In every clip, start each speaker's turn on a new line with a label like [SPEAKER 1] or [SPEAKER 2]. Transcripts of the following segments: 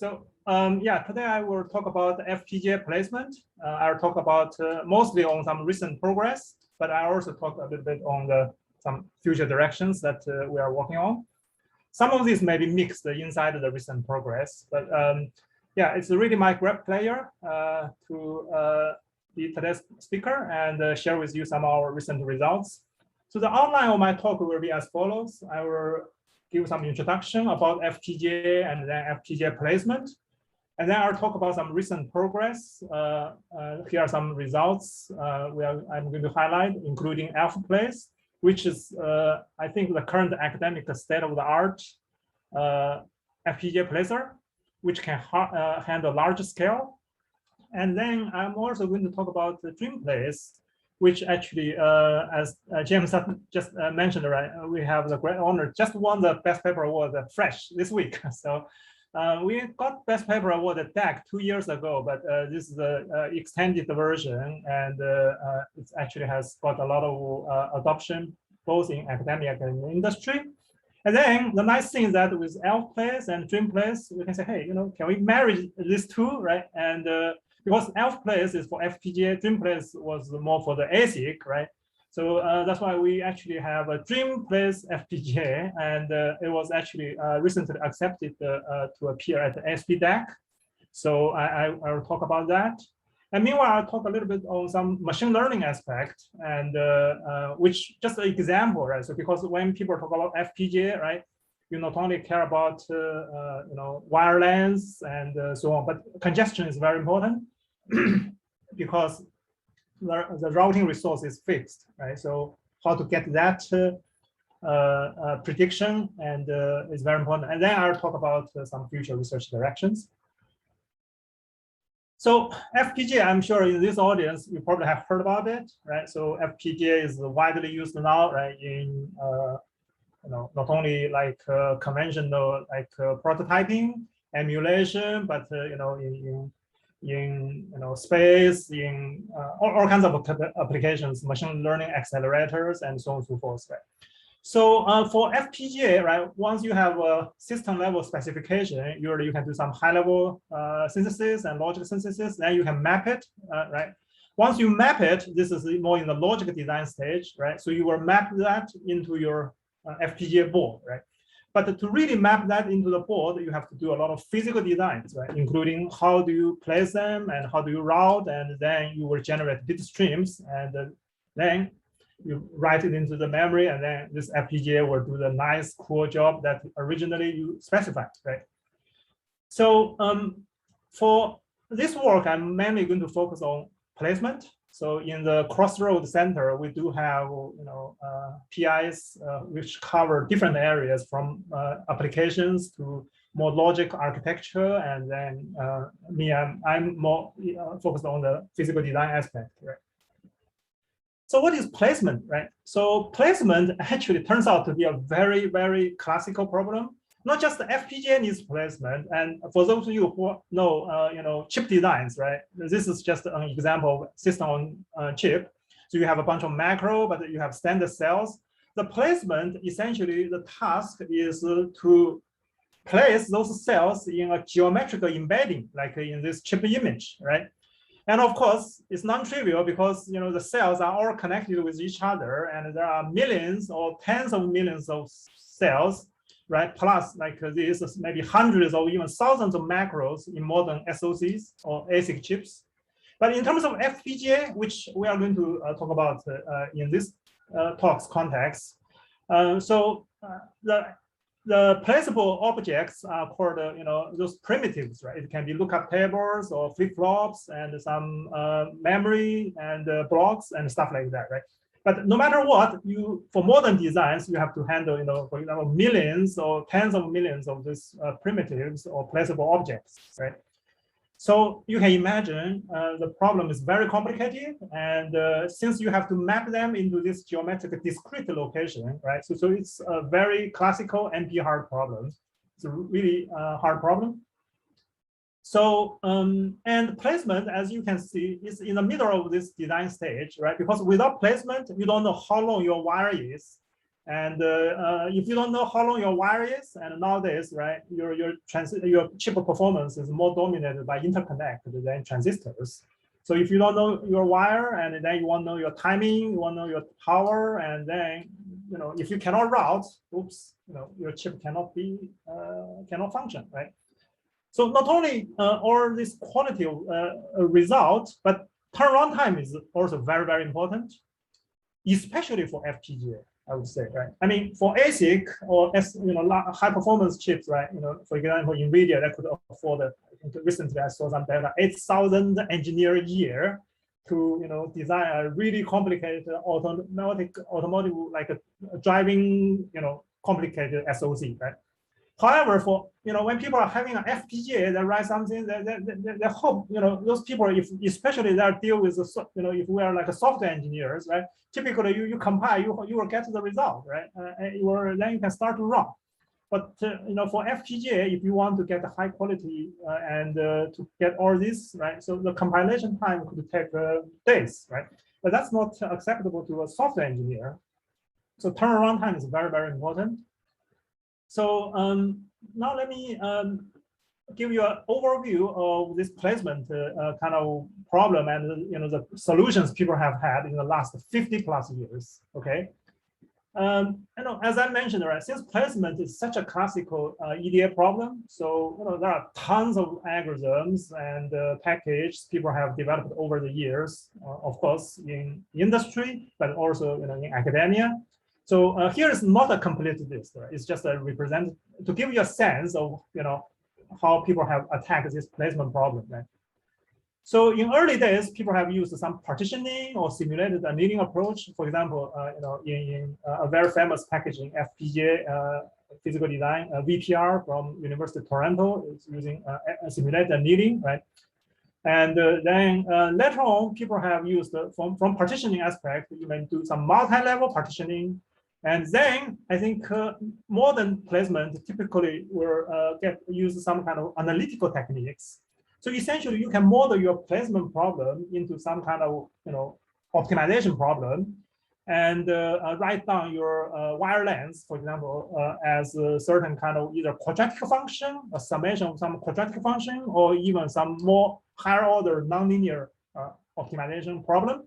[SPEAKER 1] Yeah, today I will talk about FPGA placement. I'll talk about mostly on some recent progress, but I also talk a little bit on some future directions that we are working on. Some of these may be mixed inside the recent progress, but yeah, it's really my great pleasure to be today's speaker and share with you some of our recent results. So the outline of my talk will be as follows. I will give some introduction about FPGA and then FPGA placement. And then I'll talk about some recent progress. Here are some results I'm going to highlight, including elfPlace, which is, I think, the current academic state-of-the-art FPGA placer, which can handle large scale. And then I'm also going to talk about the DREAMPlace, which actually, as James just mentioned, right, we have the great honor, just won the Best Paper Award fresh this week. So we got Best Paper Award at DAC 2 years ago, but this is the extended version, and it actually has got a lot of adoption, both in academia and industry. And then the nice thing is that with elfPlace and DREAMPlace, we can say, hey, can we marry these two, right? And because elfPlace is for FPGA, DREAMPlace was more for the ASIC, right? So that's why we actually have a DREAMPlace FPGA, and it was actually recently accepted to appear at the ISPD DAC. So I will talk about that. And meanwhile, I'll talk a little bit on some machine learning aspect, and which just an example, right? So because when people talk about FPGA, right, you not only care about wirelength and so on, but congestion is very important because the routing resource is fixed, right? So how to get that prediction and is very important. And then I'll talk about some future research directions. So FPGA, I'm sure in this audience, you probably have heard about it, right? So FPGA is widely used now, right? In not only like conventional like prototyping, emulation, but in space, in all kinds of applications, machine learning accelerators, and so on and so forth, right? So for FPGA, right, once you have a system level specification, usually you can do some high level synthesis and logic synthesis, then you can map it, right? Once you map it, this is more in the logic design stage, right? So you will map that into your FPGA board, right? But to really map that into the board, you have to do a lot of physical designs, right? Including how do you place them and how do you route, and then you will generate bit streams, and then you write it into the memory, and then this FPGA will do the nice, cool job that originally you specified, right? So for this work, I'm mainly going to focus on placement. So in the Crossroads Center, we do have PIs which cover different areas from applications to more logic architecture, and then I'm more focused on the physical design aspect, right? So what is placement, right? So placement actually turns out to be a very, very classical problem. Not just the FPGA needs placement, and for those of you who know, chip designs, right? This is just an example of system on chip. So you have a bunch of macro, but you have standard cells. The placement, essentially, the task is to place those cells in a geometrical embedding, like in this chip image, right? And of course, it's non-trivial because the cells are all connected with each other, and there are millions or tens of millions of cells, right? Plus, like this is maybe hundreds or even thousands of macros in modern SoCs or ASIC chips. But in terms of FPGA, which we are going to talk about in this talk's context, the placeable objects are called, those primitives, right? It can be lookup tables or flip-flops and some memory and blocks and stuff like that, right? But no matter what, for modern designs, you have to handle, for example, millions or tens of millions of these primitives or placeable objects, right? So you can imagine the problem is very complicated, and since you have to map them into this geometric discrete location, right? So it's a very classical NP hard problem. It's a really hard problem. So and placement, as you can see, is in the middle of this design stage, right? Because without placement, you don't know how long your wire is. And if you don't know how long your wire is, and nowadays, right, your chip performance is more dominated by interconnect than transistors. So if you don't know your wire, and then you want to know your timing, you want to know your power, and then if you cannot route, oops, your chip cannot function, right? So not only all this quality of result, but turnaround time is also very, very important, especially for FPGA, I would say, right? I mean, for ASIC or high performance chips, right? For example, NVIDIA that could afford, I think recently I saw some data, 8,000 engineer a year to design a really complicated automotive like a driving complicated SoC, right? However, for when people are having an FPGA, they write something, they hope those people, especially that deal with if we are like a software engineers, right? Typically, you compile, you will get the result, right? Then you can start to run. But for FPGA, if you want to get a high quality and to get all this, right? So the compilation time could take days, right? But that's not acceptable to a software engineer. So turnaround time is very, very important. So now let me give you an overview of this placement kind of problem and the solutions people have had in the last 50+ years. Okay, as I mentioned, right, since placement is such a classical EDA problem, so there are tons of algorithms and packages people have developed over the years, of course, in industry, but also in academia. So here is not a complete list, right? It's just a represent to give you a sense of how people have attacked this placement problem, right? So in early days, people have used some partitioning or simulated annealing approach. For example, in a very famous package in FPGA physical design, VPR from University of Toronto is using simulated annealing, right? And then later on, people have used from partitioning aspect, you may do some multi-level partitioning. And then I think modern placement typically will use some kind of analytical techniques. So essentially, you can model your placement problem into some kind of optimization problem, and write down your wire length, for example, as a certain kind of either quadratic function, a summation of some quadratic function, or even some more higher order nonlinear optimization problem.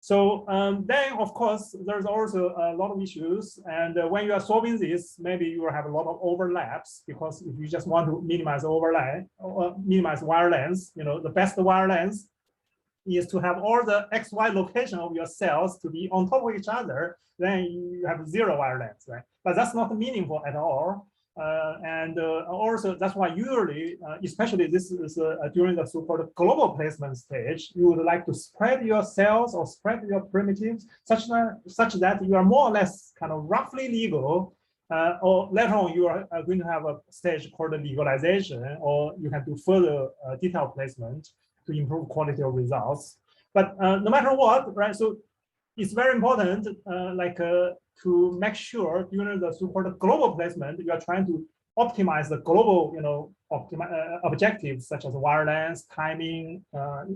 [SPEAKER 1] So then, of course, there's also a lot of issues. And when you are solving this, maybe you will have a lot of overlaps, because if you just want to minimize overlap or minimize wire length, the best wire length is to have all the XY location of your cells to be on top of each other. Then you have 0 wire length, right? But that's not meaningful at all. Also, that's why usually, especially this is during the so-called global placement stage, you would like to spread your cells or spread your primitives such that you are more or less kind of roughly legal, or later on you are going to have a stage called legalization, or you can do further detailed placement to improve quality of results. But no matter what, right? So it's very important, to make sure during the so-called global placement, you are trying to optimize the global, objectives such as wire length, timing,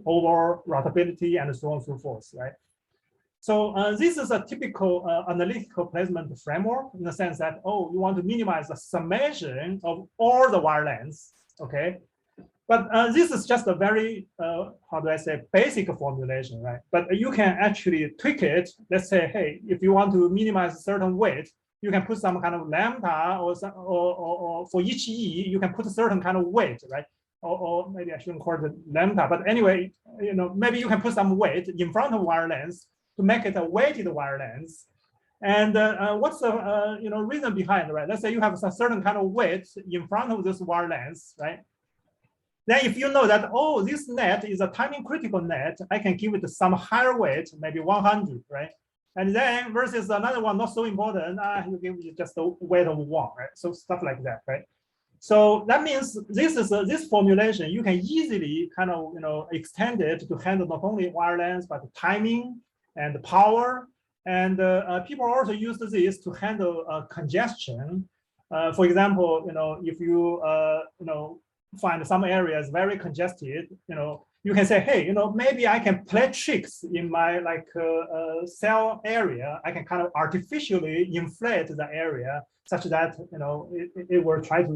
[SPEAKER 1] overall routability, and so on and so forth, right? So this is a typical analytical placement framework in the sense that, you want to minimize the summation of all the wire lengths, okay? But this is just a very, how do I say, basic formulation, right? But you can actually tweak it. Let's say, hey, if you want to minimize a certain weight, you can put some kind of lambda, or for each E, you can put a certain kind of weight, right? Or maybe I shouldn't call it lambda, but anyway, maybe you can put some weight in front of wire length to make it a weighted wire length. And what's the reason behind it, right? Let's say you have a certain kind of weight in front of this wire length, right? Then if you know that, this net is a timing critical net, I can give it some higher weight, maybe 100, right? And then versus another one, not so important, you give it just a weight of 1, right? So stuff like that, right? So that means this formulation, you can easily kind of, extend it to handle not only wire length, but timing and power. And people also use this to handle congestion. For example, if you, find some areas very congested, you can say, hey, maybe I can play tricks in my cell area. I can kind of artificially inflate the area such that it will try to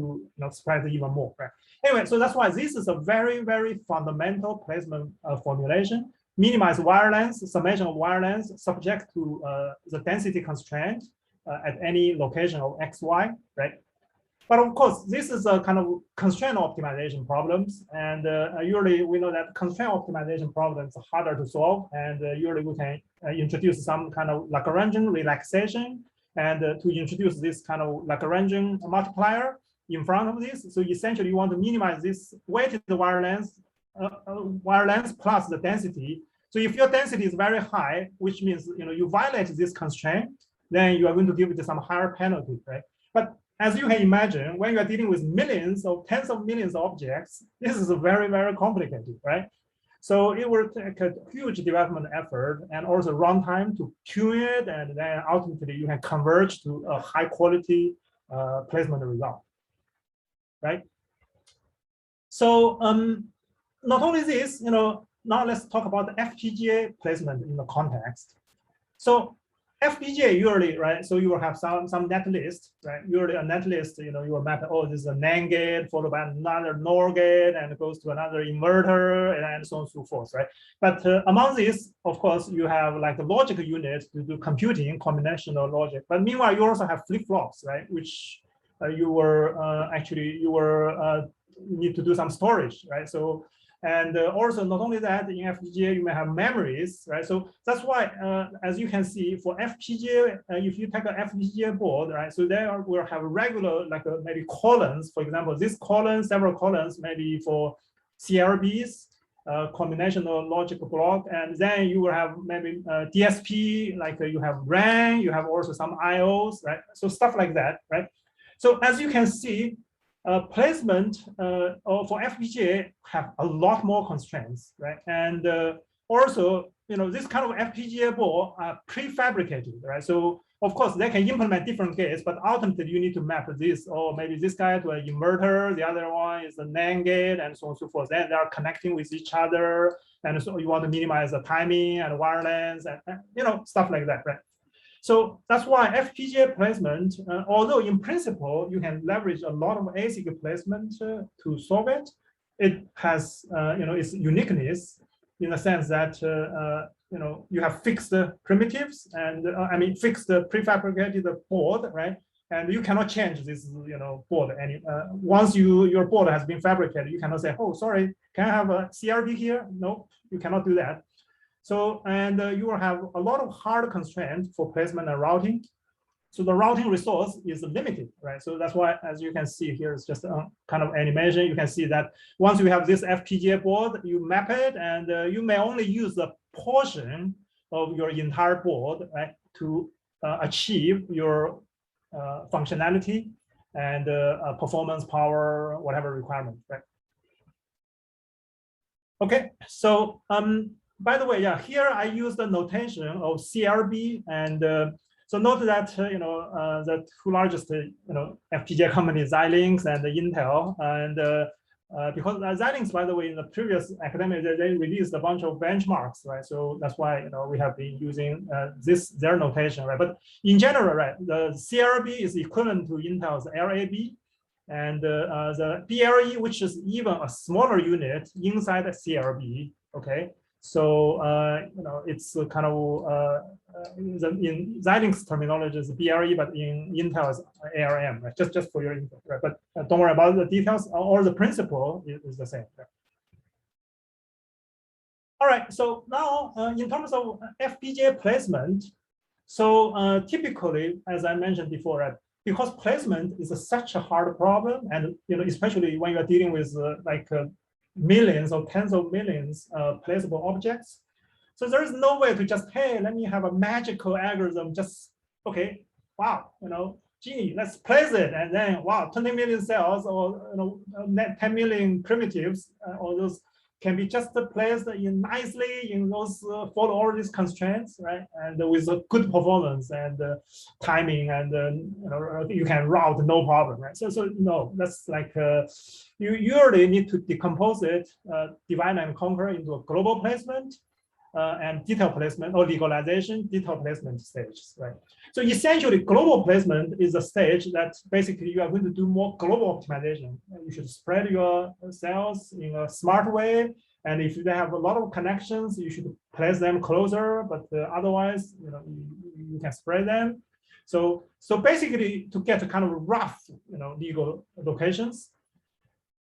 [SPEAKER 1] spread even more. Right? Anyway, so that's why this is a very, very fundamental placement formulation. Minimize wire length, summation of wire length subject to the density constraint at any location of XY, right? But of course, this is a kind of constraint optimization problems. And usually we know that constraint optimization problems are harder to solve. And usually we can introduce some kind of Lagrangian relaxation and to introduce this kind of Lagrangian multiplier in front of this. So essentially you want to minimize this weighted wire length plus the density. So if your density is very high, which means you violate this constraint, then you are going to give it some higher penalty, right? But as you can imagine, when you are dealing with millions or tens of millions of objects, this is very, very complicated, right? So it will take a huge development effort and also runtime to tune it, and then ultimately you can converge to a high quality placement result, right? So not only this, now let's talk about the FPGA placement in the context. So FPGA usually, right? So you will have some net list, right? Usually a net list, you will map, oh, this is a NAND gate followed by another NOR gate, and it goes to another inverter, and so on and so forth, right? But among these, of course, you have like a logic unit to do computing, combinational logic. But meanwhile, you also have flip-flops, right? Which you need to do some storage, right? So. And also, not only that, in FPGA, you may have memories, right? So that's why, as you can see, for FPGA, if you take an FPGA board, right? So there will have regular, maybe columns. For example, this column, several columns, maybe for CLBs, combinational logic block, and then you will have maybe DSP, you have RAM, you have also some IOs, right? So stuff like that, right? So as you can see, placement for FPGA have a lot more constraints, right? And also, this kind of FPGA board are prefabricated, right? So of course they can implement different gates, but ultimately you need to map this, or maybe this guy to an inverter, the other one is a NAND gate, and so on and so forth. Then they are connecting with each other, and so you want to minimize the timing and wire length, and stuff like that, right? So that's why FPGA placement, although in principle you can leverage a lot of ASIC placement to solve it, it has its uniqueness in the sense that you have fixed primitives and fixed prefabricated board, right? And you cannot change this board once your board has been fabricated. You cannot say, oh, sorry, can I have a CRB here? No, you cannot do that. So, and you will have a lot of hard constraints for placement and routing. So the routing resource is limited, right? So that's why, as you can see here, it's just a kind of animation. You can see that once you have this FPGA board, you map it, and you may only use a portion of your entire board, right, to achieve your functionality and performance, power, whatever requirement, right? Okay, so by the way, yeah, here I use the notation of CRB, and so note that the two largest FPGA companies, Xilinx and Intel, and because Xilinx, by the way, in the previous academic, they released a bunch of benchmarks, right? So that's why we have been using their notation, right? But in general, right, the CRB is equivalent to Intel's LAB, and the BLE, which is even a smaller unit inside the CRB, okay? So it's kind of in Xilinx terminology is BLE, but in Intel is ARM, right? Just for your info, right? But don't worry about the details. Or the principle is the same. Right? All right. So now, in terms of FPGA placement, so typically, as I mentioned before, right, because placement is such a hard problem, and especially when you're dealing with millions or tens of millions placeable objects. So there is no way to just, hey, let me have a magical algorithm, just, okay, wow, gee, let's place it, and then, wow, 20 million cells or 10 million primitives, or those can be just placed in nicely in those follow all these constraints, right? And with a good performance and timing, and you can route no problem, right? So no, that's like you usually need to decompose it, divide and conquer into a global placement and detail placement or legalization detail placement stages, right? So essentially, global placement is a stage that basically you are going to do more global optimization. You should spread your cells in a smart way, and if they have a lot of connections, you should place them closer. But otherwise, you can spread them. So basically, to get a kind of rough, legal locations.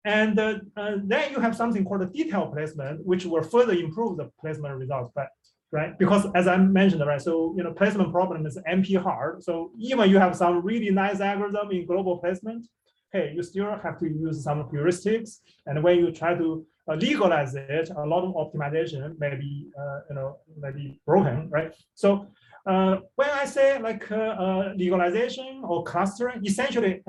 [SPEAKER 1] And then you have something called a detail placement, which will further improve the placement results, right? Because as I mentioned, right, so placement problem is NP hard. So even you have some really nice algorithm in global placement, hey, you still have to use some heuristics. And when you try to legalize it, a lot of optimization may be broken, right? So when I say like legalization or clustering, essentially,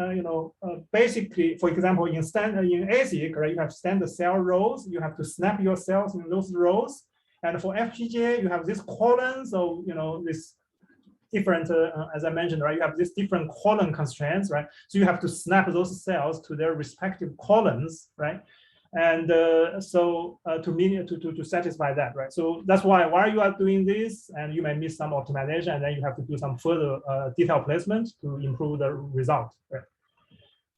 [SPEAKER 1] basically, for example, in ASIC, right, you have standard cell rows. You have to snap your cells in those rows. And for FPGA, you have this column. So, this different, as I mentioned, right, you have these different column constraints, right? So you have to snap those cells to their respective columns, right? And to satisfy that, right? So that's why while you are doing this, and you may miss some optimization, and then you have to do some further detail placement to improve the result, right?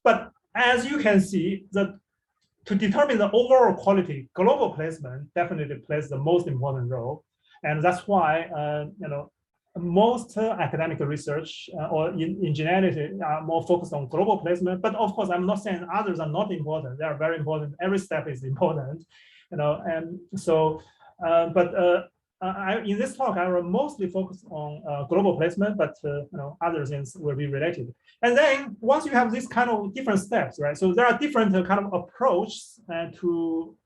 [SPEAKER 1] But as you can see, to determine the overall quality, global placement definitely plays the most important role, and that's why most academic research or engineering are more focused on global placement. But of course, I'm not saying others are not important. They are very important. Every step is important, And so, in this talk, I will mostly focus on global placement, but other things will be related. And then once you have this kind of different steps, right? So there are different kind of approaches to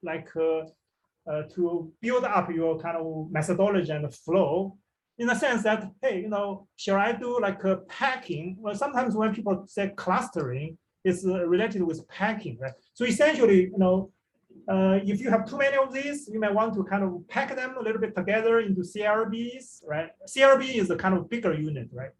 [SPEAKER 1] build up your kind of methodology and flow. In the sense that, hey, shall I do like a packing? Well, sometimes when people say clustering, it's related with packing, right? So essentially, if you have too many of these, you may want to kind of pack them a little bit together into CRBs, right? CRB is a kind of bigger unit, right?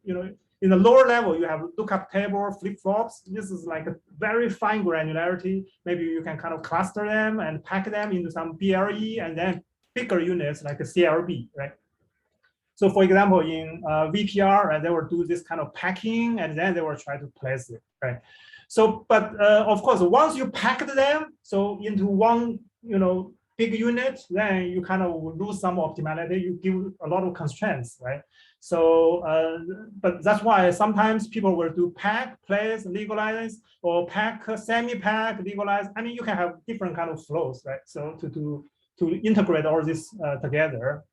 [SPEAKER 1] In the lower level, you have lookup table, flip-flops. This is like a very fine granularity. Maybe you can kind of cluster them and pack them into some BLE, and then bigger units like a CRB, right? So for example, in VPR, right, they will do this kind of packing, and then they will try to place it, right? So, but of course, once you packed them, so into one, big unit, then you kind of lose some optimality. You give a lot of constraints, right? So, but that's why sometimes people will do pack, place, legalize, or pack, semi-pack, legalize. I mean, you can have different kind of flows, right? So to integrate all this together.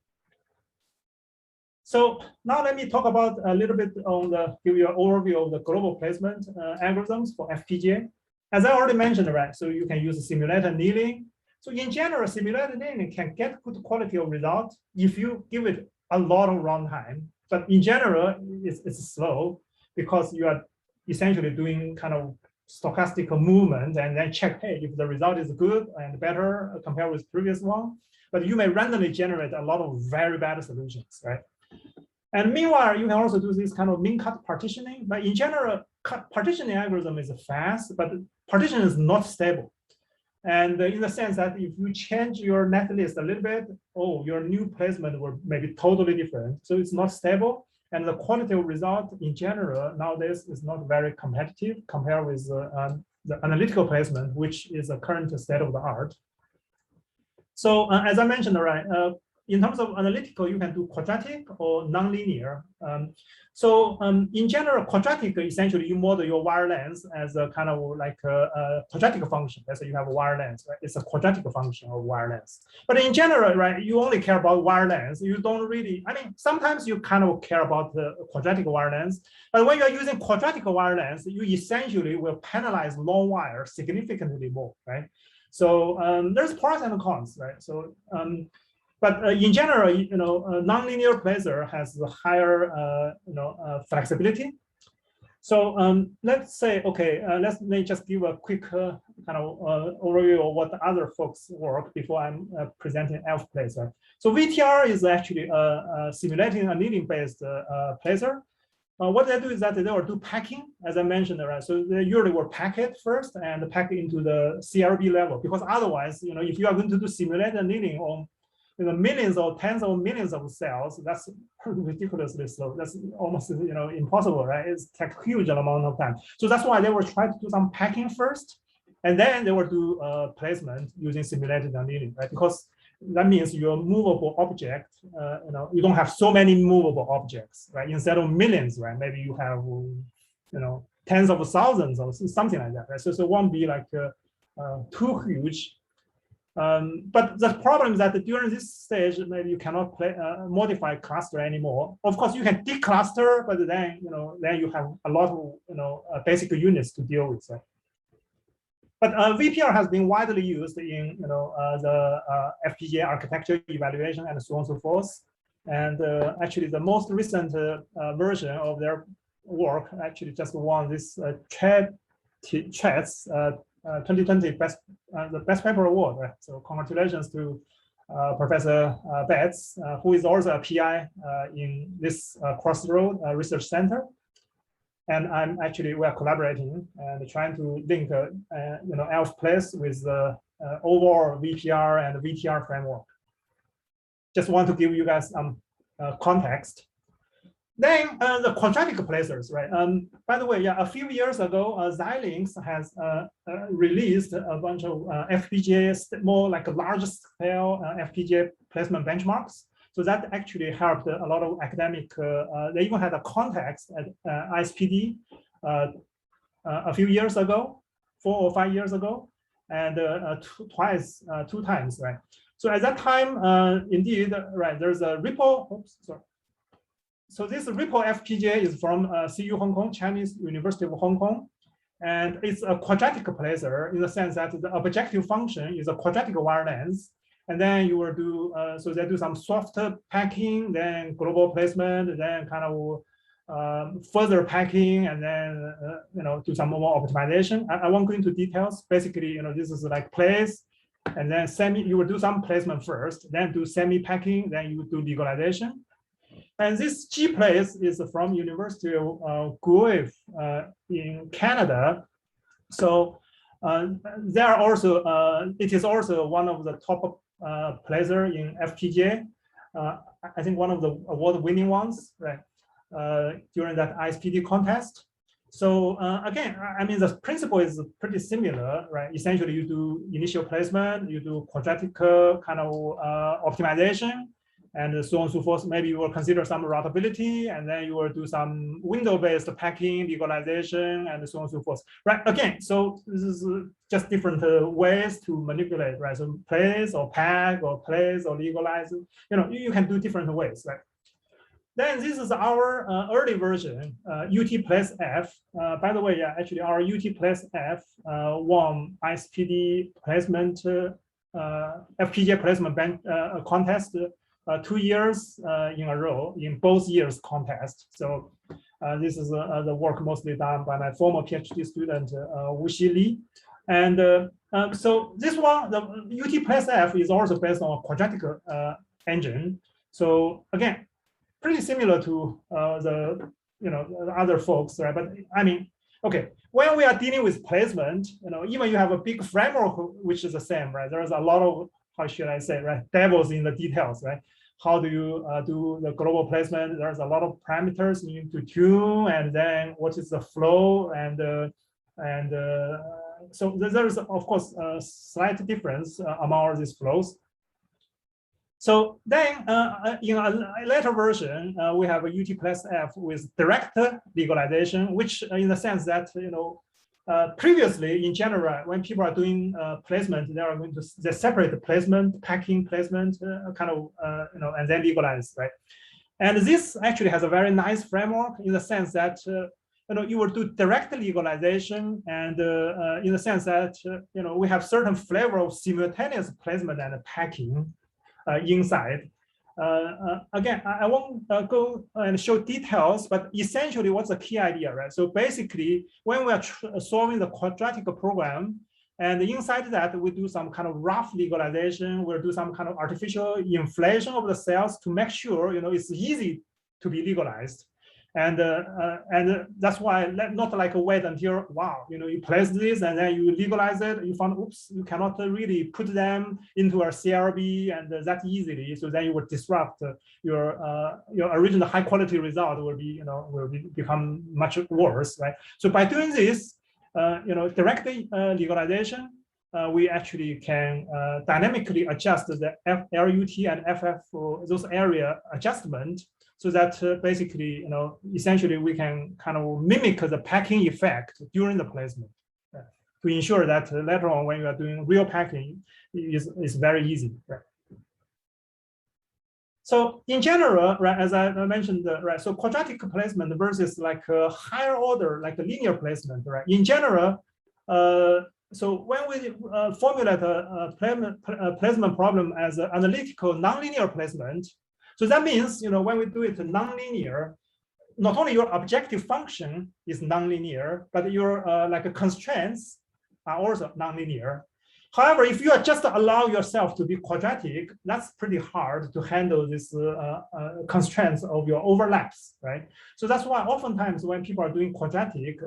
[SPEAKER 1] So now let me talk about a little bit give you an overview of the global placement algorithms for FPGA. As I already mentioned, right, so you can use simulated annealing. So in general, simulated annealing can get good quality of result if you give it a lot of runtime. But in general, it's slow because you are essentially doing kind of stochastic movement and then check, hey, if the result is good and better compared with previous one. But you may randomly generate a lot of very bad solutions, right? And meanwhile, you can also do this kind of min-cut partitioning. But in general, partitioning algorithm is fast, but partition is not stable. And in the sense that if you change your net list a little bit, your new placement will maybe totally different. So it's not stable. And the quality of result in general nowadays is not very competitive compared with the analytical placement, which is the current state of the art. So as I mentioned, right, in terms of analytical, you can do quadratic or nonlinear. In general, quadratic, essentially you model your wire length as a kind of like a quadratic function. Let's say you have a wire length, right? It's a quadratic function of wire length. But in general, right, you only care about wire length. You don't really, I mean, sometimes you kind of care about the quadratic wire length. But when you're using quadratic wire length, you essentially will penalize long wire significantly more, right? So there's pros and cons, right? So, but in general, nonlinear placer has higher, flexibility. So let's say, okay, let me just give a quick kind of overview of what other folks work before I'm presenting elfPlace. Right? So VTR is actually simulating a annealing-based placer. What they do is that they will do packing, as I mentioned, right? So they usually will pack it first and pack it into the CLB level, because otherwise, if you are going to do simulate annealing on millions or tens of millions of cells, that's ridiculously slow. That's almost impossible, right? It's take a huge amount of time. So that's why they will try to do some packing first, and then they will do placement using simulated annealing, right? Because that means your movable object, you don't have so many movable objects, right? Instead of millions, right? Maybe you have, tens of thousands or something like that, right? So it won't be like too huge. But the problem is that during this stage, maybe you cannot modify cluster anymore. Of course, you can decluster, but then then you have a lot of basic units to deal with. Right? But VPR has been widely used in the FPGA architecture evaluation and so on and so forth. And actually, the most recent version of their work actually just won this CHETS 2020 the Best Paper Award. Right? So congratulations to Professor Betts, who is also a PI in this Crossroads Research Center. And we are collaborating and trying to link, elfPlace with the overall VPR and VTR framework. Just want to give you guys some context. Then the quadratic placers, right? By the way, yeah, a few years ago, Xilinx has released a bunch of FPGA, more like a large scale FPGA placement benchmarks. So that actually helped a lot of academic. They even had a contest at ISPD a few years ago, 4 or 5 years ago, and two times, right? So at that time, indeed, right, there's a Ripple. Oops, sorry. So this Ripple FPGA is from CU Hong Kong, Chinese University of Hong Kong. And it's a quadratic placer in the sense that the objective function is a quadratic wire length. And then you will do, so they do some soft packing, then global placement, then kind of further packing, and then, do some more optimization. I won't go into details. Basically, this is like place, and then you will do some placement first, then do semi-packing, then you do legalization. And this Gplace is from University of Guelph in Canada. So there are also, it is also one of the top placer in FPGA. I think one of the award-winning ones, right? During that ISPD contest. So again, I mean, the principle is pretty similar, right? Essentially, you do initial placement, you do quadratic kind of optimization, and so on and so forth. Maybe you will consider some routability, and then you will do some window-based packing, legalization, and so on and so forth. Right? Again, so this is just different ways to manipulate, right? So place or pack or place or legalize. You can do different ways, right? Then this is our early version, UTPlaceF. By the way, yeah, actually our UTPlaceF won ISPD placement FPGA placement contest 2 years in a row in both years contest. So this is the work mostly done by my former PhD student Wuxi Li. And so this one, the UTPlaceF is also based on a quadratic engine. So again, pretty similar to the other folks, right? But I mean, okay, when we are dealing with placement, even you have a big framework which is the same, right? There's a lot of, how should I say, right? Devils in the details, right? How do you do the global placement? There's a lot of parameters you need to tune, and then what is the flow, and so there's of course a slight difference among these flows. So then in a later version, we have a UTPlaceF with direct legalization, which in the sense that, previously in general, when people are doing placement, they are going to separate the placement, packing placement, kind of, and then legalize, right? And this actually has a very nice framework in the sense that, you will do direct legalization, and in the sense that, we have certain flavor of simultaneous placement and packing inside. Again, I won't go and show details, but essentially what's the key idea, right? So basically, when we are solving the quadratic program, and inside that, we do some kind of rough legalization, we'll do some kind of artificial inflation of the cells to make sure, it's easy to be legalized. And that's why not like wait until, wow, you place this and then you legalize it, you found, oops, you cannot really put them into a CLB and that easily. So then you will disrupt your original high quality result will become much worse, right? So by doing this, direct legalization, we actually can dynamically adjust the LUT and FF, those area adjustment, so that basically, essentially we can kind of mimic the packing effect during the placement to ensure that later on when you are doing real packing is very easy. Right? So in general, right, as I mentioned, right, so quadratic placement versus like a higher order, like a linear placement, right? In general, so when we formulate a placement problem as an analytical nonlinear placement, so that means, when we do it nonlinear, not only your objective function is nonlinear, but your like constraints are also nonlinear. However, if you are just allow yourself to be quadratic, that's pretty hard to handle this constraints of your overlaps, right? So that's why oftentimes when people are doing quadratic,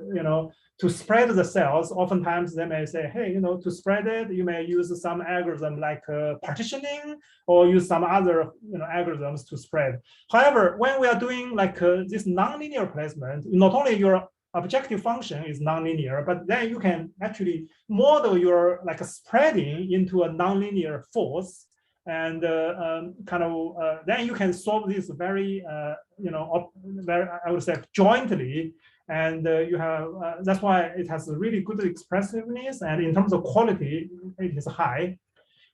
[SPEAKER 1] to spread the cells, oftentimes they may say, hey, to spread it, you may use some algorithm like partitioning or use some other algorithms to spread. However, when we are doing like this nonlinear placement, not only your objective function is nonlinear, but then you can actually model your like spreading into a nonlinear force, and then you can solve this very very, I would say, jointly, and you have that's why it has a really good expressiveness, and in terms of quality, it is high.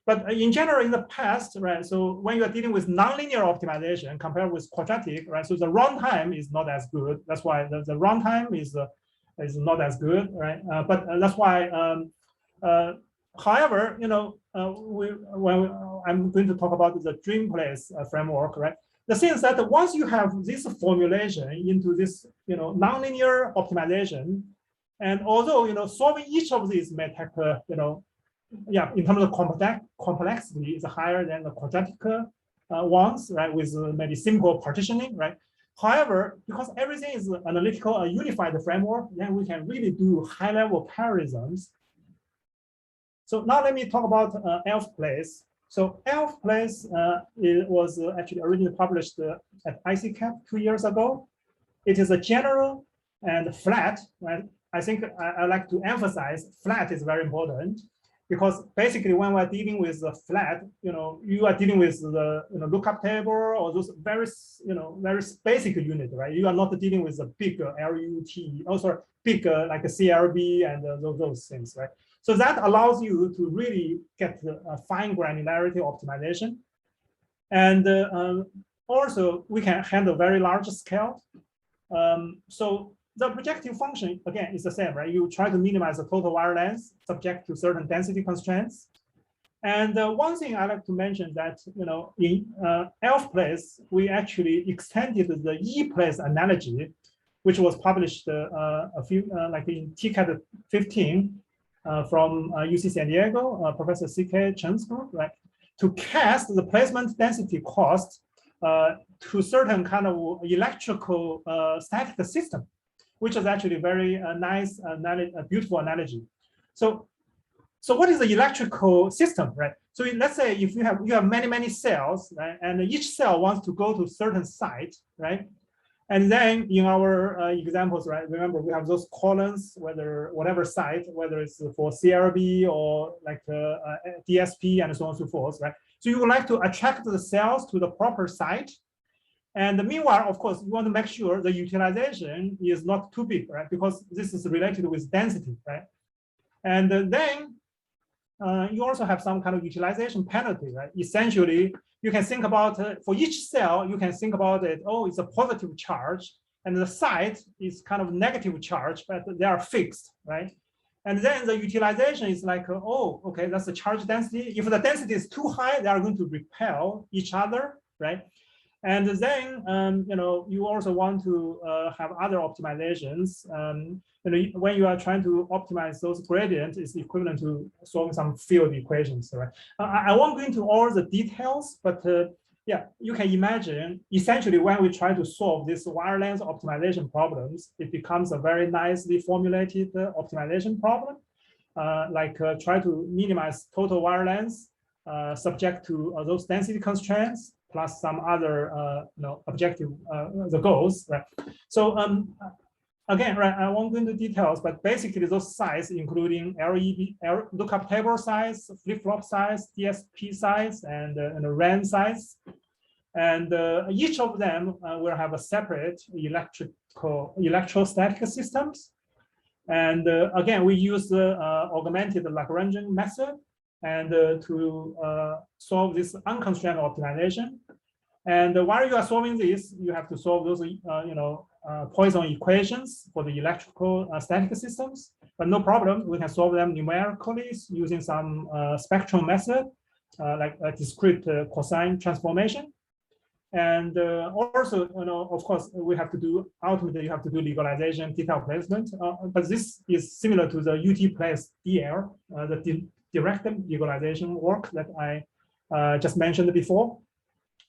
[SPEAKER 1] But in general, in the past, right, so when you are dealing with nonlinear optimization compared with quadratic, right, so the runtime is not as good. That's why the runtime is not as good, right? But that's why, however, when I'm going to talk about the DREAMPlace framework, right? The thing is that once you have this formulation into this, nonlinear optimization, and although, solving each of these may take, in terms of complexity, is higher than the quadratic ones, right? With maybe simple partitioning, right? However, because everything is analytical, a unified framework, then we can really do high-level parallelisms. So now let me talk about elfPlace. So elfPlace was actually originally published at ICCAP 2 years ago. It is a general and flat, right? I think I like to emphasize flat is very important, because basically when we're dealing with the flat, you are dealing with the lookup table or those very basic unit, right? You are not dealing with the big LUT, also big like a CLB and those things, right? So that allows you to really get a fine granularity optimization, and also we can handle very large scale. So the projective function, again, is the same, right? You try to minimize the total wire length subject to certain density constraints. And one thing I like to mention that, in elfPlace, we actually extended the ePlace analogy, which was published a few, like in TCAT 15 from UC San Diego, Professor C.K. Chen's group, right? To cast the placement density cost to certain kind of electrical static system, which is actually very nice, a beautiful analogy. So what is the electrical system, right? So let's say if you have many cells, right, and each cell wants to go to a certain site, right? And then in our examples, right, remember we have those columns, whatever site, whether it's for CLB or like DSP and so on and so forth, right? So you would like to attract the cells to the proper site. And meanwhile, of course, you want to make sure the utilization is not too big, right? Because this is related with density, right? And then you also have some kind of utilization penalty, right? Essentially, you can think about, for each cell, you can think about it, oh, it's a positive charge, and the site is kind of negative charge, but they are fixed, right? And then the utilization is like, oh, okay, that's the charge density. If the density is too high, they are going to repel each other. right? And then, you also want to have other optimizations. When you are trying to optimize those gradients, it's equivalent to solving some field equations, right? I won't go into all the details, but yeah, you can imagine, essentially, when we try to solve this wire length optimization problems, it becomes a very nicely formulated optimization problem, try to minimize total wire length subject to those density constraints, plus some other objective the goals, right? So again, right, I won't go into details, but basically those size, including lookup table size, flip-flop size, DSP size, and RAM size, and each of them will have a separate electrostatic systems. And again, we use the augmented Lagrangian method and to solve this unconstrained optimization. And while you are solving this, you have to solve those, Poisson equations for the electrical static systems. But no problem, we can solve them numerically using some spectrum method, like a discrete cosine transformation. And also, of course, ultimately you have to do legalization, detail placement. But this is similar to the UTPlace DL, the direct legalization work that I just mentioned before.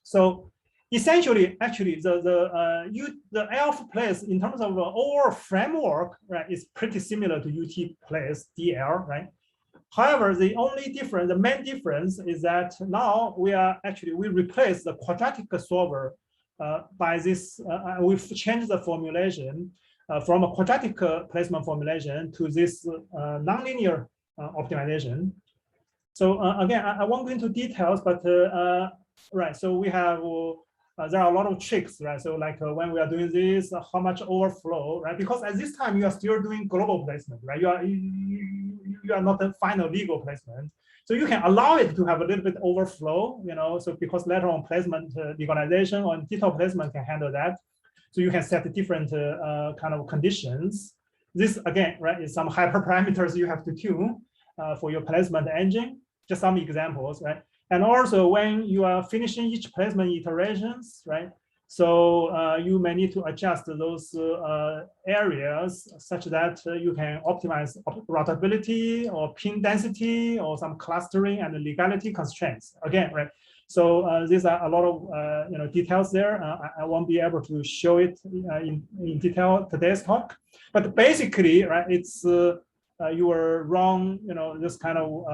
[SPEAKER 1] So essentially, actually, the elfPlace in terms of overall framework, right, is pretty similar to UTPlace DL, right? However, the main difference is that now we replace the quadratic solver by this. We've changed the formulation from a quadratic placement formulation to this nonlinear optimization. So again, I won't go into details, but right. So we have there are a lot of tricks, right? So like when we are doing this, how much overflow, right? Because at this time you are still doing global placement, right? You are not the final legal placement, so you can allow it to have a little bit overflow, So because later on placement legalization or detail placement can handle that, so you can set different kind of conditions. This again, right, is some hyperparameters you have to tune for your placement engine. Just some examples, right? And also when you are finishing each placement iterations, right? So you may need to adjust those areas such that you can optimize routability or pin density or some clustering and legality constraints. Again, right? So these are a lot of details there. I won't be able to show it in detail today's talk, but basically, right? It's you were wrong. This kind of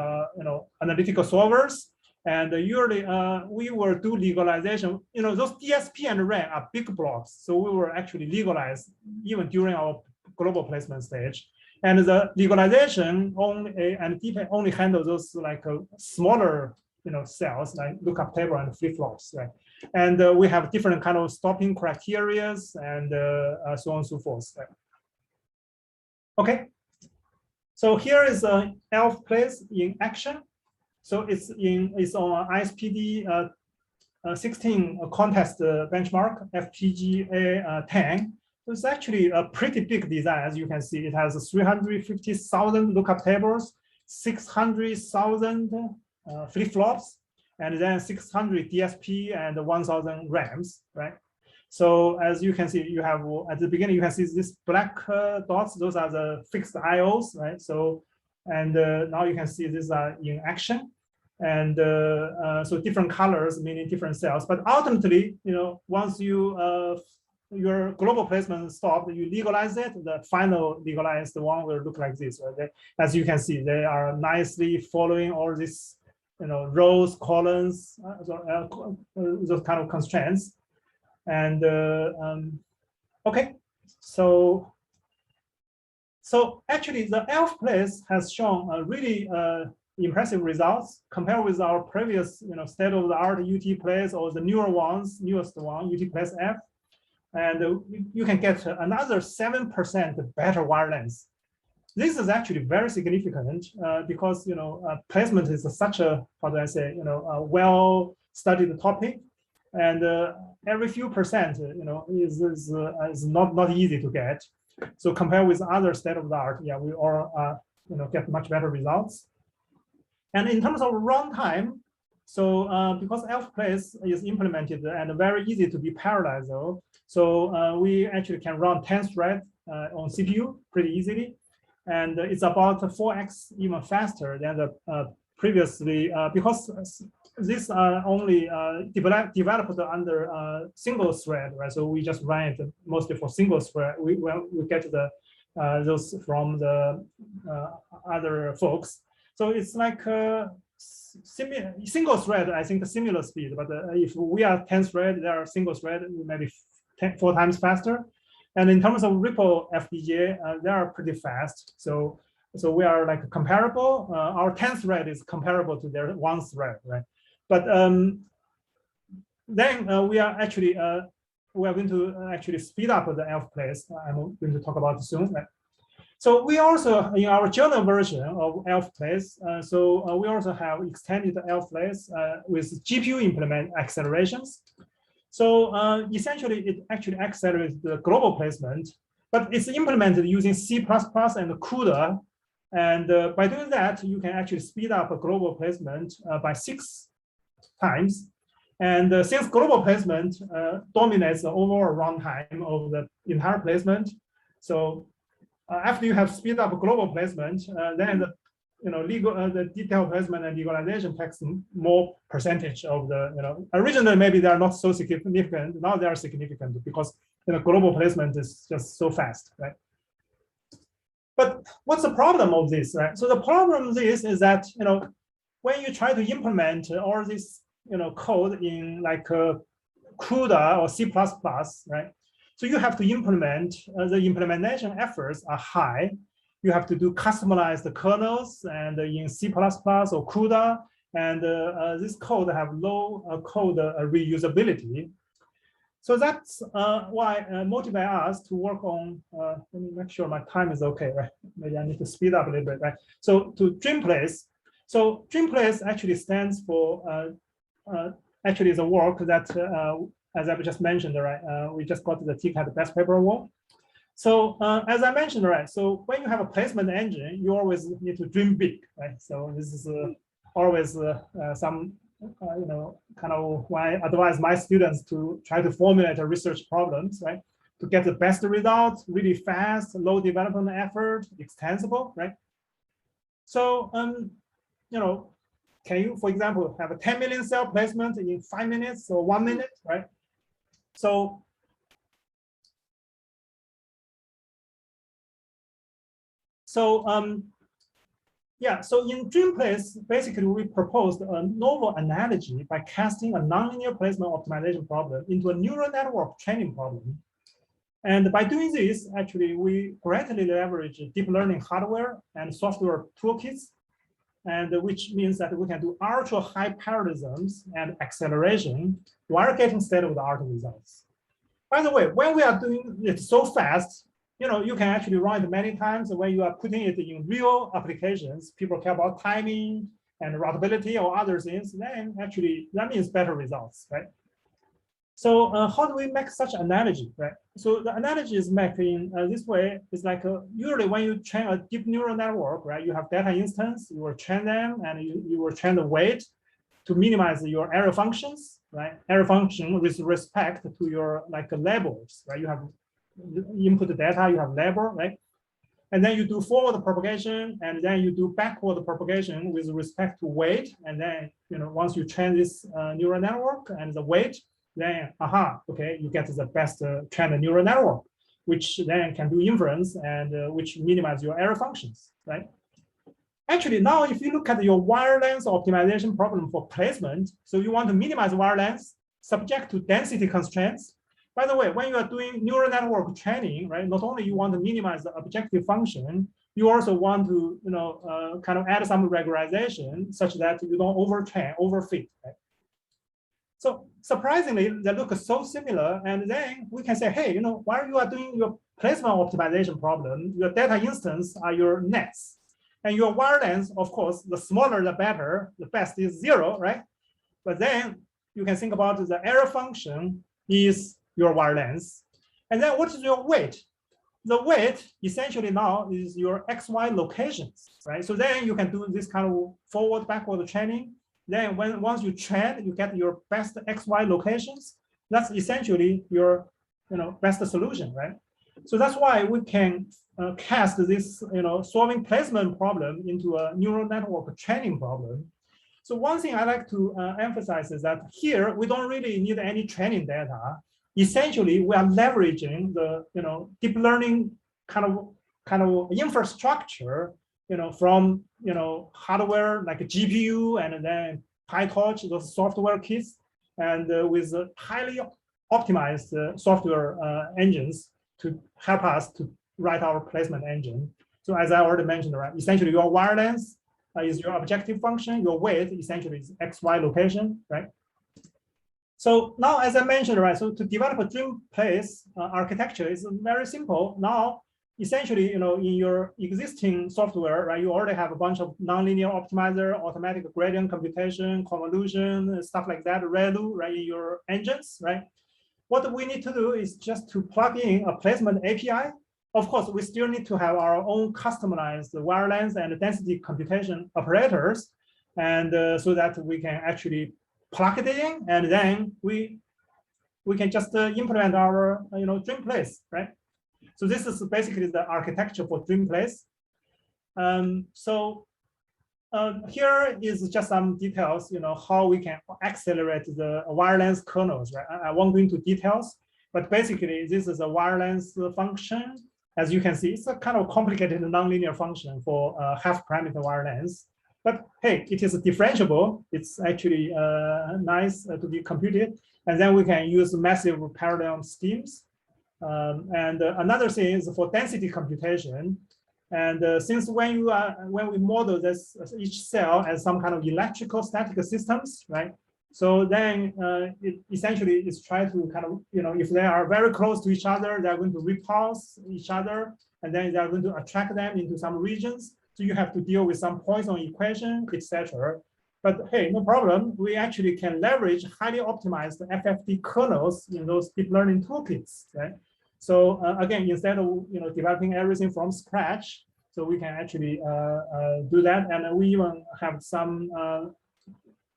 [SPEAKER 1] analytical solvers. And usually we will do legalization. Those DSP and RAM are big blocks. So we will actually legalize even during our global placement stage. And the legalization only handle those like smaller cells like lookup table and flip-flops, right? And we have different kind of stopping criteria and so on and so forth. Right? Okay. So here is elfPlace in action. So it's on ISPD 16 contest benchmark FPGA 10. So it's actually a pretty big design. As you can see, it has 350,000 lookup tables, 600,000 flip-flops, and then 600 DSP and 1,000 RAMs, right? So as you can see, you have at the beginning, you can see this black dots. Those are the fixed IOs, right? So, and now you can see these are in action. And so different colors meaning different cells. But ultimately, once your global placement stopped, you legalize it, the final legalized one will look like this. Right? As you can see, they are nicely following all these rows, columns, those kind of constraints. And okay, so actually the elfPlace has shown a really impressive results compared with our previous state-of-the-art UTPlace or the newest one, UTPlaceF. And you can get another 7% better wire length. This is actually very significant because placement is such a, how do I say, a well-studied topic. And every few percent, is not easy to get. So compared with other state-of-the-art, yeah, we all get much better results. And in terms of runtime, So because elfPlace is implemented and very easy to be parallel, so we actually can run 10 threads on CPU pretty easily. And it's about 4x even faster than the previously, because this only developed under single thread, right? So we just run it mostly for single thread. We get the those from the other folks. So it's like single thread, I think similar speed, but if we are 10 thread, they are single thread, maybe 4 times faster. And in terms of Ripple FPGA, they are pretty fast. So we are like comparable. Our 10 thread is comparable to their 1 thread, right? But then we are actually we are going to actually speed up the elfPlace. I'm going to talk about it soon. Right? So we also, in our journal version of elfPlace, we also have extended elfPlace with GPU implement accelerations. So essentially, it actually accelerates the global placement, but it's implemented using C++ and CUDA. And by doing that, you can actually speed up a global placement by 6 times. And since global placement dominates the overall runtime of the entire placement, so after you have speed up global placement, then the the detailed placement and legalization takes more percentage of the originally maybe they are not so significant, now they are significant because global placement is just so fast, right? But what's the problem of this, right? So the problem of this is that when you try to implement all this code in like CUDA or C++, right? So you have to implement, the implementation efforts are high. You have to do customized kernels and in C++ or CUDA, and this code have low code reusability. So that's why motivate us to work on, let me make sure my time is okay, right? Maybe I need to speed up a little bit, right? So to DREAMPlace. So DREAMPlace actually stands for, actually is a work that, as I just mentioned, right? We just got the TCAT Best Paper Award. So as I mentioned, right, so when you have a placement engine, you always need to dream big, right? So this is always some, kind of why I advise my students to try to formulate a research problems, right? To get the best results, really fast, low development effort, extensible, right? So, can you, for example, have a 10 million cell placement in 5 minutes or 1 minute, right? So, yeah, so in DREAMPlace, basically we proposed a novel analogy by casting a nonlinear placement optimization problem into a neural network training problem. And by doing this, actually, we greatly leverage deep learning hardware and software toolkits, and which means that we can do ultra high parallelisms and acceleration while getting state-of-the-art results. By the way, when we are doing it so fast, you can actually run it many times. When you are putting it in real applications, people care about timing and routability or other things, then actually that means better results, right? So how do we make such analogy, right? So the analogy is made in this way. It's like usually when you train a deep neural network, right? You have data instance, you will train them, and you will train the weight to minimize your error functions, right? Error function with respect to your labels, right? You have input data, you have label, right? And then you do forward propagation, and then you do backward propagation with respect to weight. And then, once you train this neural network and the weight, then, okay, you get the best trained neural network, which then can do inference and which minimize your error functions, right? Actually, now if you look at your wire length optimization problem for placement, so you want to minimize wire length subject to density constraints. By the way, when you are doing neural network training, right, not only you want to minimize the objective function, you also want to, kind of add some regularization such that you don't overtrain, overfit, right? So surprisingly, they look so similar, and then we can say, hey, while you are doing your placement optimization problem, your data instance are your nets, and your wire length, of course, the smaller the better, the best is 0, right? But then you can think about the error function is your wire length, and then what is your weight? The weight essentially now is your XY locations, right? So then you can do this kind of forward, backward training. then once you train, you get your best XY locations. That's essentially your best solution, right? So that's why we can cast this solving placement problem into a neural network training problem. So one thing I like to emphasize is that here we don't really need any training data. Essentially, we are leveraging the deep learning kind of infrastructure from hardware like a GPU and then PyTorch, those software kits, and with highly optimized software engines to help us to write our placement engine. So as I already mentioned, right, essentially your wirelength is your objective function, your weight essentially is XY location, right? So now, as I mentioned, right, so to develop a DREAMPlace architecture is very simple. Now, essentially, in your existing software, right, you already have a bunch of nonlinear optimizer, automatic gradient computation, convolution, stuff like that, ReLU, right, in your engines, right? What we need to do is just to plug in a placement API. Of course, we still need to have our own customized wirelength and density computation operators, and so that we can actually plug it in, and then we can just implement our DREAMPlace, right? So this is basically the architecture for DREAMPlace. Here is just some details, how we can accelerate the wirelength kernels, right? I won't go into details, but basically this is a wirelength function. As you can see, it's a kind of complicated nonlinear function for half parameter wirelength. But hey, it is differentiable. It's actually nice to be computed. And then we can use massive parallel schemes. And another thing is for density computation. And since when we model this each cell as some kind of electrical static systems, right? So then it essentially is try to kind of, if they are very close to each other, they're going to repulse each other, and then they're going to attract them into some regions. So you have to deal with some Poisson equation, etc. But hey, no problem. We actually can leverage highly optimized FFT kernels in those deep learning toolkits, right? So again, instead of developing everything from scratch, so we can actually do that, and we even have some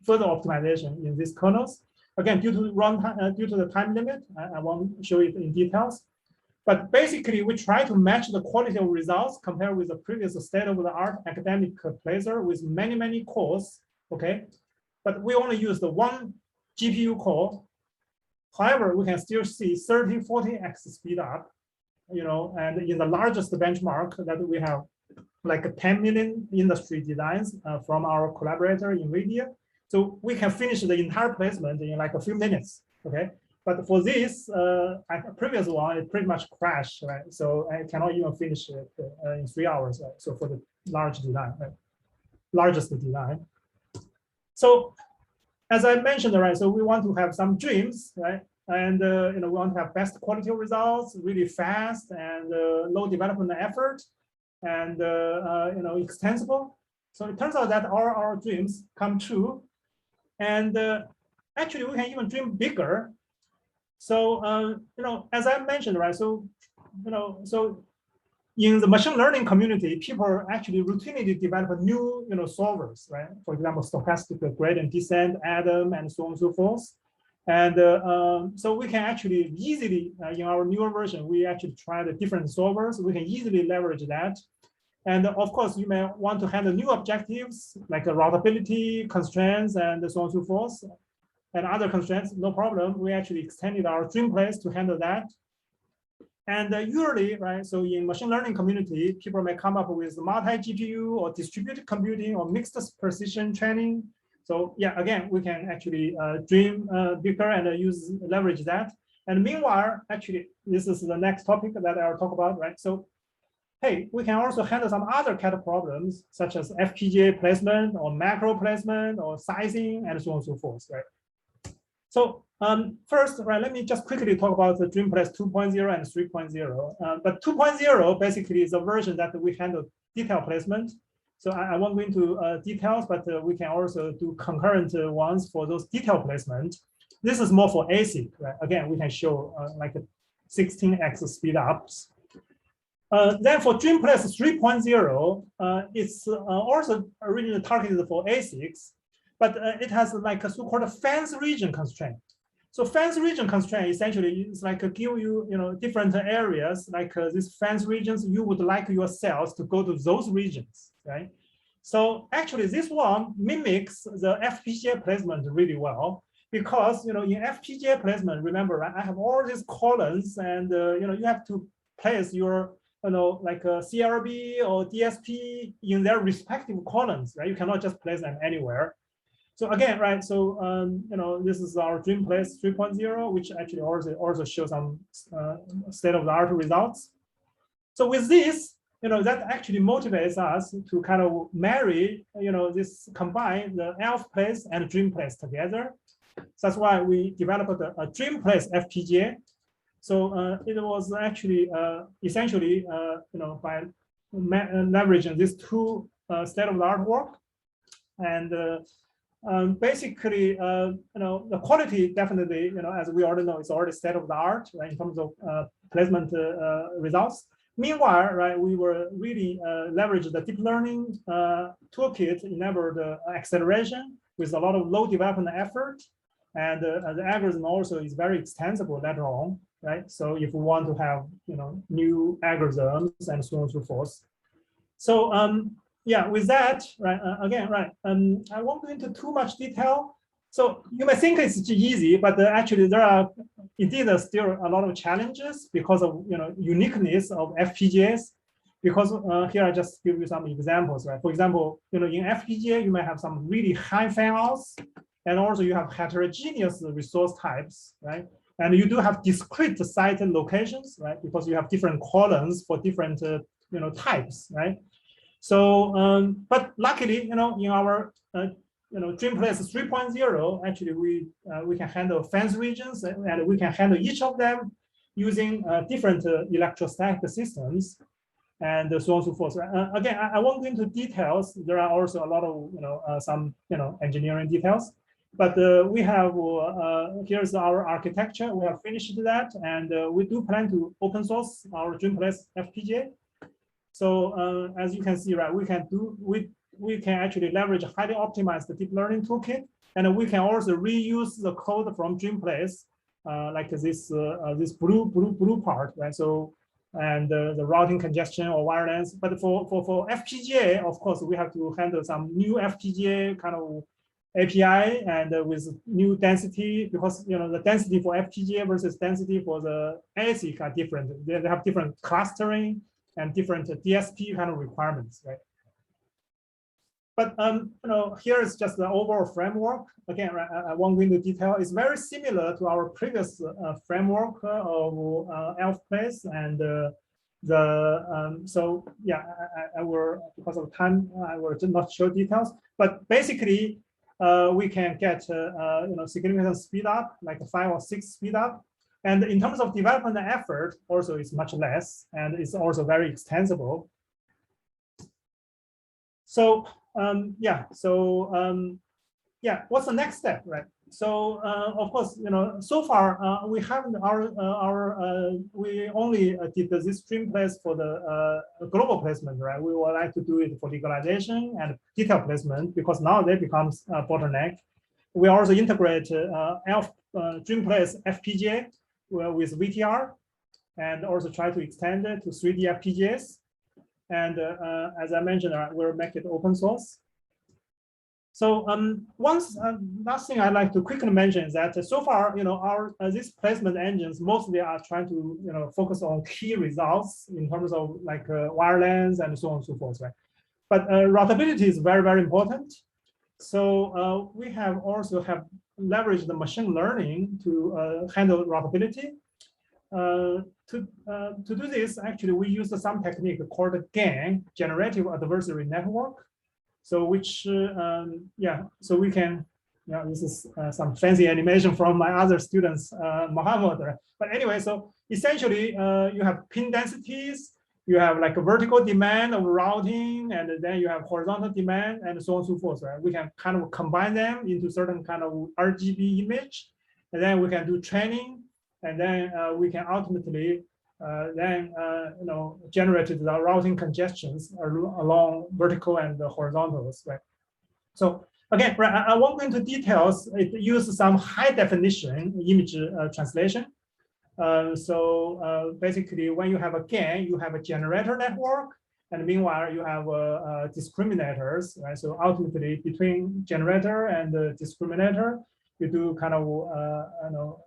[SPEAKER 1] further optimization in these kernels. Again, due to the time limit, I won't show it in details. But basically, we try to match the quality of results compared with the previous state-of-the-art academic placer with many, many cores, okay? But we only use the one GPU core. However, we can still see 30, 40x speed up, and in the largest benchmark that we have, like 10 million industry designs from our collaborator, NVIDIA. So we can finish the entire placement in like a few minutes, okay? But for this previous one, it pretty much crashed, right? So I cannot even finish it in 3 hours, right? So for the large design, right? Largest design. So as I mentioned, right? So we want to have some dreams, right? And we want to have best quality of results, really fast and low development effort, and extensible. So it turns out that all our dreams come true, and actually we can even dream bigger. So as I mentioned, right? So so in the machine learning community, people actually routinely develop new solvers, right? For example, stochastic gradient descent, Adam, and so on and so forth. And so we can actually easily, in our newer version, we actually try the different solvers. We can easily leverage that. And of course, you may want to handle new objectives like routability constraints and so on and so forth, and other constraints, no problem. We actually extended our DREAMPlace to handle that. And usually, right, so in machine learning community, people may come up with multi-GPU or distributed computing or mixed precision training. So yeah, again, we can actually dream bigger and leverage that. And meanwhile, actually, this is the next topic that I'll talk about, right? So, hey, we can also handle some other kind of problems, such as FPGA placement or macro placement or sizing and so on and so forth, right? So first, right, let me just quickly talk about the DREAMPlace 2.0 and 3.0. But 2.0 basically is a version that we handle detail placement. So I won't go into details, but we can also do concurrent ones for those detail placement. This is more for ASIC, right? Again, we can show like 16x speed ups. Then for DREAMPlace 3.0, it's also originally targeted for ASICs. but it has like a so-called fence region constraint. So fence region constraint essentially is like give you, different areas, like these fence regions, you would like your cells to go to those regions, right? So actually this one mimics the FPGA placement really well, because, in FPGA placement, remember, right, I have all these columns, and, you have to place your, like a CRB or DSP in their respective columns, right? You cannot just place them anywhere. So again, right, so, this is our DREAMPlace 3.0, which actually also shows some state-of-the-art results. So with this, that actually motivates us to kind of marry, this combine the elfPlace and DREAMPlace together. So that's why we developed a DREAMPlace FPGA. So it was actually essentially, by leveraging these two state-of-the-art work, and basically, the quality definitely, as we already know, it's already state of the art, right, in terms of placement results. Meanwhile, right, we were really leverage the deep learning toolkit, enabled acceleration with a lot of low development effort, and the algorithm also is very extensible later on, right? So if we want to have, new algorithms and so on and so forth. So yeah, with that, right, again, right, I won't go into too much detail. So you may think it's easy, but actually there are indeed still a lot of challenges because of, uniqueness of FPGAs. Because here I just give you some examples, right? For example, in FPGA, you may have some really high fan-outs, and also you have heterogeneous resource types, right? And you do have discrete site locations, right? Because you have different columns for different, types, right? So, but luckily, in our, DREAMPlace 3.0, actually we can handle fence regions, and we can handle each of them using different electrostatic systems, and so on and so forth. Again, I won't go into details. There are also a lot of, some, engineering details. But we have, here's our architecture. We have finished that, and we do plan to open source our DREAMPlace FPGA. So as you can see, right, we can actually leverage a highly optimized deep learning toolkit, and we can also reuse the code from DREAMPlace, like this blue part, right? So, and the routing congestion or wirelength. But for FPGA, of course, we have to handle some new FPGA kind of API, and with new density, because the density for FPGA versus density for the ASIC are different. They have different clustering and different DSP kind of requirements, right? But here is just the overall framework. Again, I won't go into detail. It's very similar to our previous framework of elfPlace, and so yeah, I will, because of time, I will not show details. But basically, we can get significant speed up, like 5 or 6 speed up. And in terms of development effort, also it's much less, and it's also very extensible. So yeah, so yeah, what's the next step, right? So of course, so far we haven't we only did this DREAMPlace for the global placement, right? We would like to do it for legalization and detail placement, because now that becomes a bottleneck. We also integrate DREAMPlace FPGA with VTR, and also try to extend it to 3D FPGAs. And as I mentioned, we'll make it open source. So last thing I'd like to quickly mention is that so far, our these placement engines mostly are trying to focus on key results in terms of like wirelength and so on and so forth, right? But routability is very, very important. So we have also leveraged the machine learning to handle routability. To do this, actually, we use some technique called GAN, Generative Adversary Network. So which, yeah, so we can, this is some fancy animation from my other students, Mohammed. But anyway, so essentially, you have pin densities, you have like a vertical demand of routing, and then you have horizontal demand, and so on and so forth, right? We can kind of combine them into certain kind of RGB image, and then we can do training, and then we can ultimately generate the routing congestions along vertical and the horizontals, right? So Again, right, I won't go into details. It uses some high definition image translation. Basically, when you have a GAN, you have a generator network, and meanwhile you have discriminators, right? So ultimately, between generator and the discriminator, you do kind of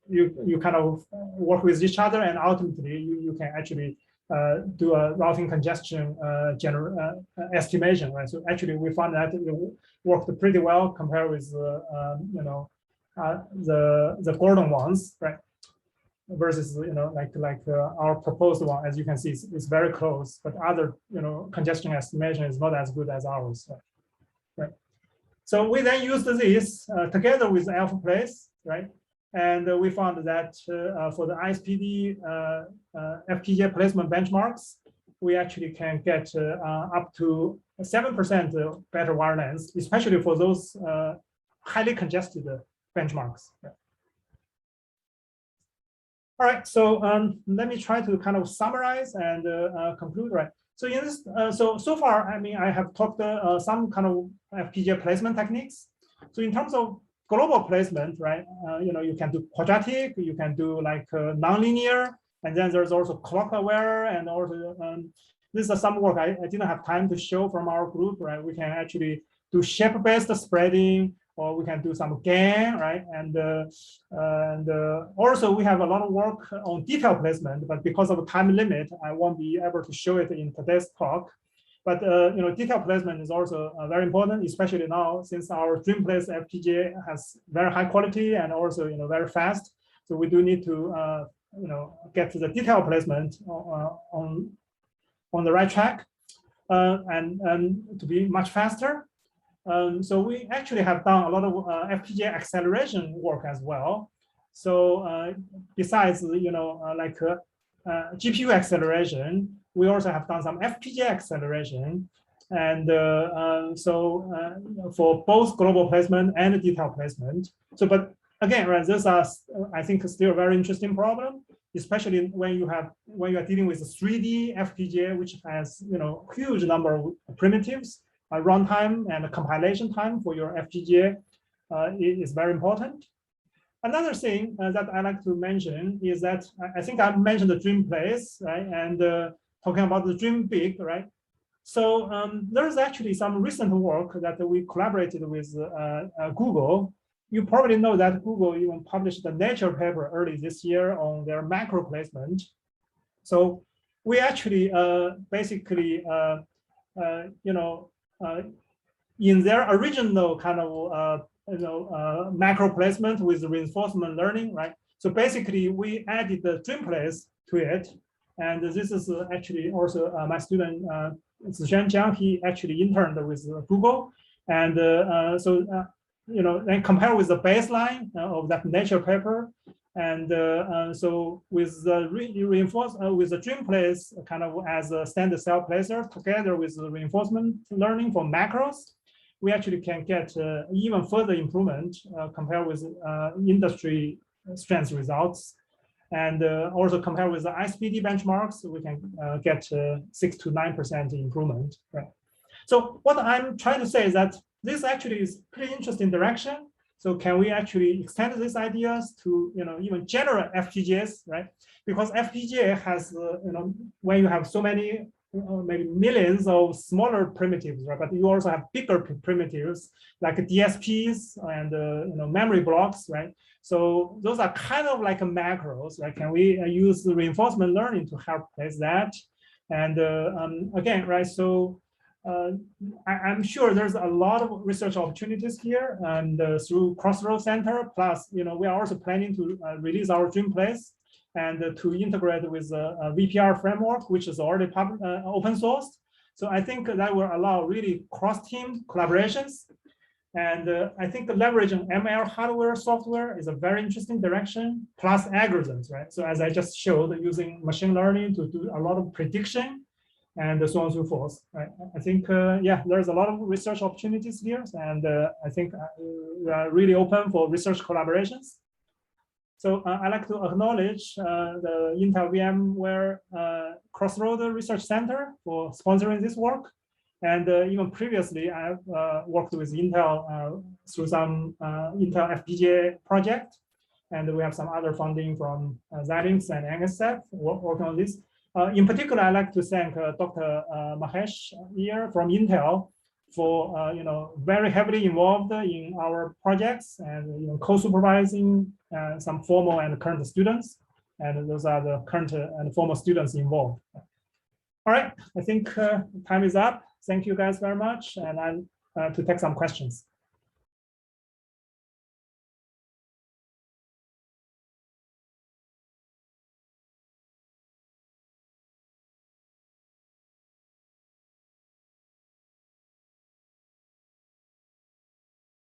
[SPEAKER 1] you kind of work with each other, and ultimately you can actually do a routing congestion estimation, right? So actually, we found that it worked pretty well compared with the Gordon ones, right? Versus our proposed one, as you can see, is very close, but other congestion estimation is not as good as ours, right? So we then used this together with elfPlace, right? And we found that for the ISPD FPGA placement benchmarks, we actually can get up to 7% better wire length, especially for those highly congested benchmarks. Right? All right, so let me try to kind of summarize and conclude, right? So in this, so far, I mean, I have talked some kind of FPGA placement techniques. So in terms of global placement, right? You can do quadratic, you can do like nonlinear, and then there's also clock aware, and also this is some work I didn't have time to show from our group, right? We can actually do shape-based spreading, or we can do some GAN, right? And also we have a lot of work on detail placement, but because of the time limit, I won't be able to show it in today's talk. But detail placement is also very important, especially now since our DREAMPlace FPGA has very high quality and also very fast. So we do need to get to the detail placement on the right track and to be much faster. So we actually have done a lot of FPGA acceleration work as well. So besides GPU acceleration, we also have done some FPGA acceleration, and for both global placement and detail placement. So, but again, right, those are I think still a very interesting problem, especially when you are dealing with a 3D FPGA, which has huge number of primitives. Runtime and compilation time for your FPGA is very important. Another thing that I like to mention is that I think I mentioned the DREAMPlace, right? And talking about the DreamBig, right? So there's actually some recent work that we collaborated with Google. You probably know that Google even published a Nature paper early this year on their macro placement. So we actually basically, in their original kind of macro placement with reinforcement learning, right? So basically, we added the DREAMPlace to it, and this is actually also my student Zhen Jiang. He actually interned with Google, and then compare with the baseline of that Nature paper, and so with the with the DREAMPlace kind of as a standard cell placer together with the reinforcement learning for macros, we actually can get even further improvement compared with industry strength results, and also compare with the ISPD benchmarks, we can get 6 to 9% improvement. Right. So what I'm trying to say is that this actually is pretty interesting direction. So can we actually extend these ideas to even general FPGAs, right? Because FPGA has when you have so many maybe millions of smaller primitives, right? But you also have bigger primitives like DSPs and memory blocks, right? So those are kind of like macros, right? Can we use the reinforcement learning to help place that? And again, right? So I'm sure there's a lot of research opportunities here, and through Crossroads Center. Plus, we are also planning to release our DREAMPlace and to integrate with a VPR framework, which is already open sourced. So I think that will allow really cross-team collaborations. And I think leveraging ML hardware software is a very interesting direction, plus algorithms, right? So as I just showed, using machine learning to do a lot of prediction and so on and so forth, right? I think, yeah, there's a lot of research opportunities here, and I think we are really open for research collaborations. So I'd like to acknowledge the Intel VMware Crossroads Research Center for sponsoring this work. And even previously, I've worked with Intel through some Intel FPGA project. And we have some other funding from Xilinx and NSF working on this. In particular, I'd like to thank Dr. Mahesh here from Intel for very heavily involved in our projects and co-supervising some former and current students. And those are the current and former students involved. All right, I think time is up. Thank you guys very much. And I'm to take some questions.